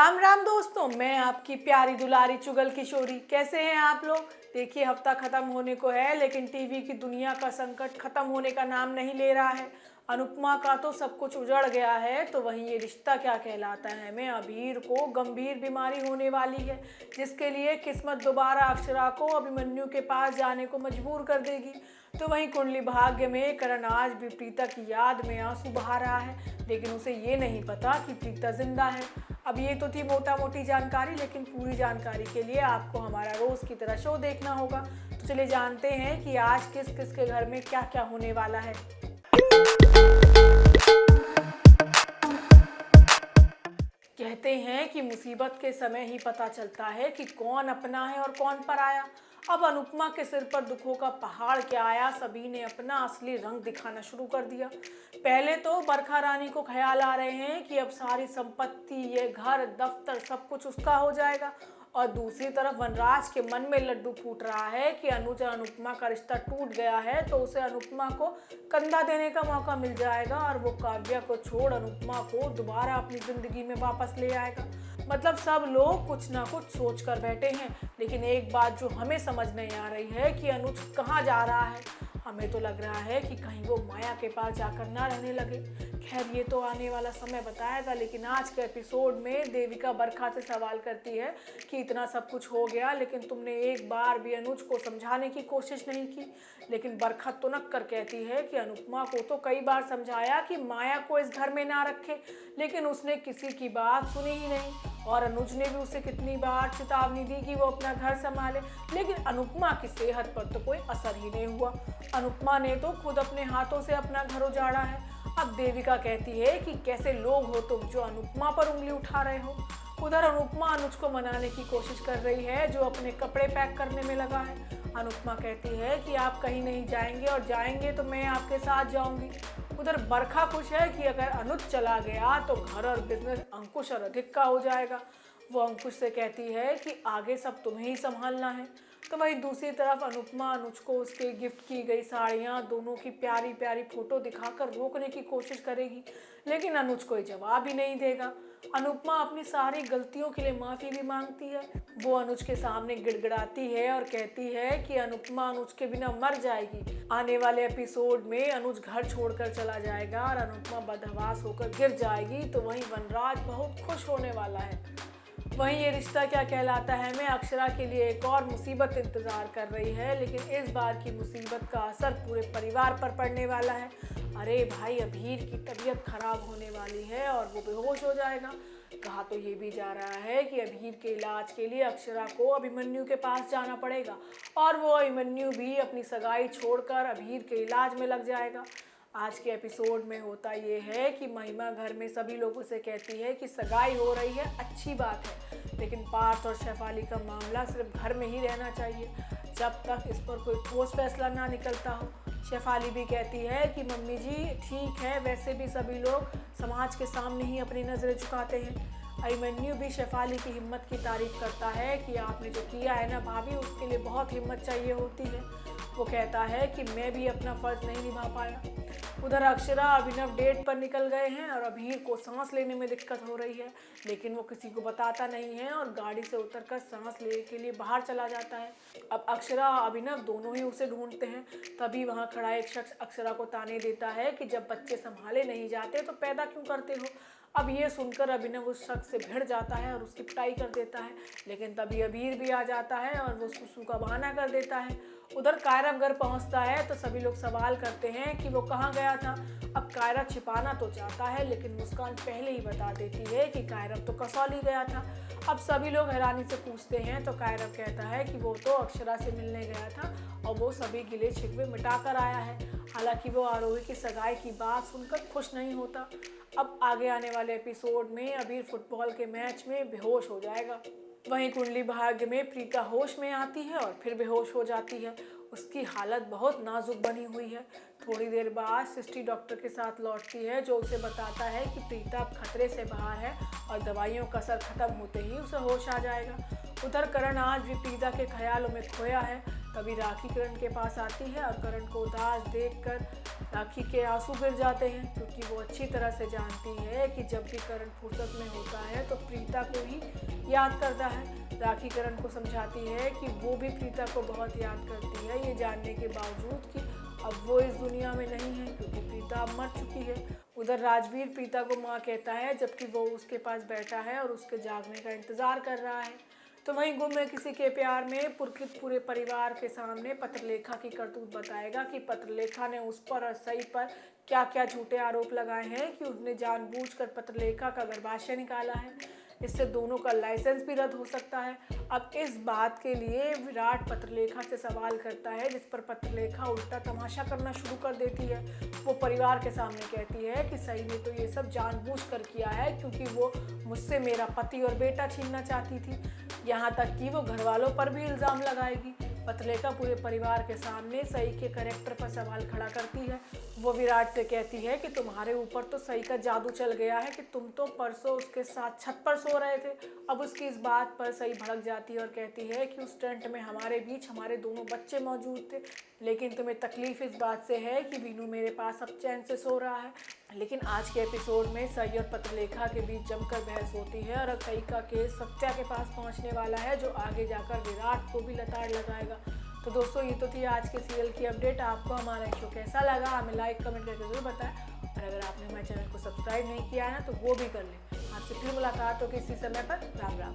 राम राम दोस्तों, मैं आपकी प्यारी दुलारी चुगल किशोरी। कैसे हैं आप लोग? देखिए, हफ्ता खत्म होने को है लेकिन टीवी की दुनिया का संकट खत्म होने का नाम नहीं ले रहा है। अनुपमा का तो सब कुछ उजड़ गया है, तो वहीं ये रिश्ता क्या कहलाता है में अभीर को गंभीर बीमारी होने वाली है, जिसके लिए किस्मत दोबारा अक्षरा को अभिमन्यु के पास जाने को मजबूर कर देगी। तो वहीं कुंडली भाग्य में करण आज भी प्रीता की याद में आंसू बहा रहा है, लेकिन उसे ये नहीं पता कि प्रीता जिंदा है। अब ये तो थी मोटा मोटी जानकारी, लेकिन पूरी जानकारी के लिए आपको हमारा रोज की तरह शो देखना होगा। तो चलिए जानते हैं कि आज किस किस के घर में क्या क्या होने वाला है। कहते हैं कि मुसीबत के समय ही पता चलता है कि कौन अपना है और कौन पराया। अब अनुपमा के सिर पर दुखों का पहाड़ क्या आया, सभी ने अपना असली रंग दिखाना शुरू कर दिया। पहले तो बरखा रानी को ख्याल आ रहे हैं कि अब सारी संपत्ति, ये घर, दफ्तर, सब कुछ उसका हो जाएगा, और दूसरी तरफ वनराज के मन में लड्डू फूट रहा है कि अनुज और अनुपमा का रिश्ता टूट गया है तो उसे अनुपमा को कंधा देने का मौका मिल जाएगा और वो काव्या को छोड़ अनुपमा को दोबारा अपनी जिंदगी में वापस ले आएगा। मतलब सब लोग कुछ ना कुछ सोच कर बैठे हैं, लेकिन एक बात जो हमें समझ नहीं आ रही है कि अनुज कहाँ जा रहा है। हमें तो लग रहा है कि कहीं वो माया के पास जाकर ना रहने लगे। खैर, ये तो आने वाला समय बताएगा, लेकिन आज के एपिसोड में देविका बरखा से सवाल करती है कि इतना सब कुछ हो गया लेकिन तुमने एक बार भी अनुज को समझाने की कोशिश नहीं की। लेकिन बरखा तुनक कर कहती है कि अनुपमा को तो कई बार समझाया कि माया को इस घर में ना रखे, लेकिन उसने किसी की बात सुनी ही नहीं। और अनुज ने भी उसे कितनी बार चेतावनी दी कि वो अपना घर संभाले, लेकिन अनुपमा की सेहत पर तो कोई असर ही नहीं हुआ। अनुपमा ने तो खुद अपने हाथों से अपना घर उजाड़ा है। अब देविका कहती है कि कैसे लोग हो तुम जो अनुपमा पर उंगली उठा रहे हो। उधर अनुपमा अनुज को मनाने की कोशिश कर रही है, जो अपने कपड़े पैक करने में लगा है। अनुपमा कहती है कि आप कहीं नहीं जाएंगे, और जाएंगे तो मैं आपके साथ जाऊंगी। उधर बरखा खुश है कि अगर अनुज चला गया तो घर और बिजनेस अंकुश और अधिक का हो जाएगा। वो अंकुश से कहती है कि आगे सब तुम्हें ही संभालना है। तो वहीं दूसरी तरफ अनुपमा अनुज को उसके गिफ्ट की गई साड़ियाँ, दोनों की प्यारी प्यारी फोटो दिखाकर रोकने की कोशिश करेगी, लेकिन अनुज कोई जवाब ही नहीं देगा। अनुपमा अपनी सारी गलतियों के लिए माफ़ी भी मांगती है। वो अनुज के सामने गिड़गिड़ाती है और कहती है कि अनुपमा अनुज के बिना मर जाएगी। आने वाले एपिसोड में अनुज घर छोड़कर चला जाएगा और अनुपमा बदहवास होकर गिर जाएगी, तो वहीं वनराज बहुत खुश होने वाला है। वहीं ये रिश्ता क्या कहलाता है में अक्षरा के लिए एक और मुसीबत इंतजार कर रही है, लेकिन इस बार की मुसीबत का असर पूरे परिवार पर पड़ने वाला है। अरे भाई, अभीर की तबीयत खराब होने वाली है और वो बेहोश हो जाएगा। कहा तो ये भी जा रहा है कि अभीर के इलाज के लिए अक्षरा को अभिमन्यु के पास जाना पड़ेगा, और वो अभिमन्यु भी अपनी सगाई छोड़कर अभीर के इलाज में लग जाएगा। आज के एपिसोड में होता ये है कि महिमा घर में सभी लोगों से कहती है कि सगाई हो रही है, अच्छी बात है, लेकिन पार्थ और शेफाली का मामला सिर्फ घर में ही रहना चाहिए जब तक इस पर कोई ठोस फैसला ना निकलता हो। शेफाली भी कहती है कि मम्मी जी ठीक है, वैसे भी सभी लोग समाज के सामने ही अपनी नज़रें झुकाते हैं। अभिमन्यु भी शेफाली की हिम्मत की तारीफ करता है कि आपने जो किया है ना भाभी, उसके लिए बहुत हिम्मत चाहिए होती है। वो कहता है कि मैं भी अपना फ़र्ज़ नहीं निभा पाया। उधर अक्षरा अभिनव डेट पर निकल गए हैं और अभीर को सांस लेने में दिक्कत हो रही है, लेकिन वो किसी को बताता नहीं है और गाड़ी से उतरकर सांस लेने के लिए बाहर चला जाता है। अब अक्षरा और अभिनव दोनों ही उसे ढूंढते हैं। तभी वहाँ खड़ा एक शख्स अक्षरा को ताने देता है कि जब बच्चे संभाले नहीं जाते तो पैदा क्यों करते हो। अब ये सुनकर अभिनव उस शख्स से भिड़ जाता है और उसकी पिटाई कर देता है, लेकिन तभी अभीर भी आ जाता है और वो सुसु का बहाना कर देता है। उधर कायरव घर पहुंचता है तो सभी लोग सवाल करते हैं कि वो कहाँ गया था। अब कायरव छिपाना तो चाहता है, लेकिन मुस्कान पहले ही बता देती है कि कायरव तो कसौली गया था। अब सभी लोग हैरानी से पूछते हैं तो कायरव कहता है कि वो तो अक्षरा से मिलने गया था और वो सभी गिले शिकवे मिटा कर आया है। हालांकि वो आरोही की सगाई की बात सुनकर खुश नहीं होता। अब आगे आने वाले एपिसोड में अबीर फुटबॉल के मैच में बेहोश हो जाएगा। वहीं कुंडली भाग्य में प्रीता होश में आती है और फिर बेहोश हो जाती है। उसकी हालत बहुत नाजुक बनी हुई है। थोड़ी देर बाद सृष्टि डॉक्टर के साथ लौटती है, जो उसे बताता है कि प्रीता अब खतरे से बाहर है और दवाइयों का असर खत्म होते ही उसे होश आ जाएगा। उधर करण आज भी प्रीता के ख्यालों में खोया है। तभी राखी करण के पास आती है और करण को उदास देखकर राखी के आंसू गिर जाते हैं क्योंकि वो अच्छी तरह से जानती है कि जब भी करण फुर्सत में होता है तो प्रीता को ही याद करता है। राखी करण को समझाती है कि वो भी प्रीता को बहुत याद करती है, ये जानने के बावजूद कि अब वो इस दुनिया में नहीं है क्योंकि प्रीता अब मर चुकी है। उधर राजवीर प्रीता को माँ कहता है जबकि वो उसके पास बैठा है और उसके जागने का इंतज़ार कर रहा है। तो वहीं गुम है किसी के प्यार में पुलकित पूरे परिवार के सामने पत्रलेखा की करतूत बताएगा कि पत्रलेखा ने उस पर और सई पर क्या क्या झूठे आरोप लगाए हैं कि उसने जानबूझकर पत्रलेखा का गर्भाशय निकाला है। इससे दोनों का लाइसेंस भी रद्द हो सकता है। अब इस बात के लिए विराट पत्रलेखा से सवाल करता है जिस पर पत्रलेखा उल्टा तमाशा करना शुरू कर देती है। वो परिवार के सामने कहती है कि सई ने तो ये सब जानबूझकर किया है क्योंकि वो मुझसे मेरा पति और बेटा छीनना चाहती थी। यहाँ तक कि वो घर वालों पर भी इल्ज़ाम लगाएगी। पत्रलेखा पूरे परिवार के सामने सई के कैरेक्टर पर सवाल खड़ा करती है। वो विराट से कहती है कि तुम्हारे ऊपर तो सई का जादू चल गया है कि तुम तो परसों उसके साथ छत पर सो रहे थे। अब उसकी इस बात पर सई भड़क जाती है और कहती है कि उस टेंट में हमारे बीच हमारे दोनों बच्चे मौजूद थे, लेकिन तुम्हें तकलीफ इस बात से है कि वीनू मेरे पास अब चैन से सो रहा है। लेकिन आज के एपिसोड में सई और पत्रलेखा के बीच जमकर बहस होती है और अब सई का केस सत्या के पास पहुंचने वाला है जो आगे जाकर विराट को भी लताड़ लगाएगा। तो दोस्तों ये तो थी आज के सीरियल की अपडेट। आपको हमारा शो कैसा लगा हमें लाइक कमेंट करके जरूर बताएं और अगर आपने हमारे चैनल को सब्सक्राइब नहीं किया है ना तो वो भी कर लें। आपसे फिर मुलाकात होगी इसी समय पर। राम राम।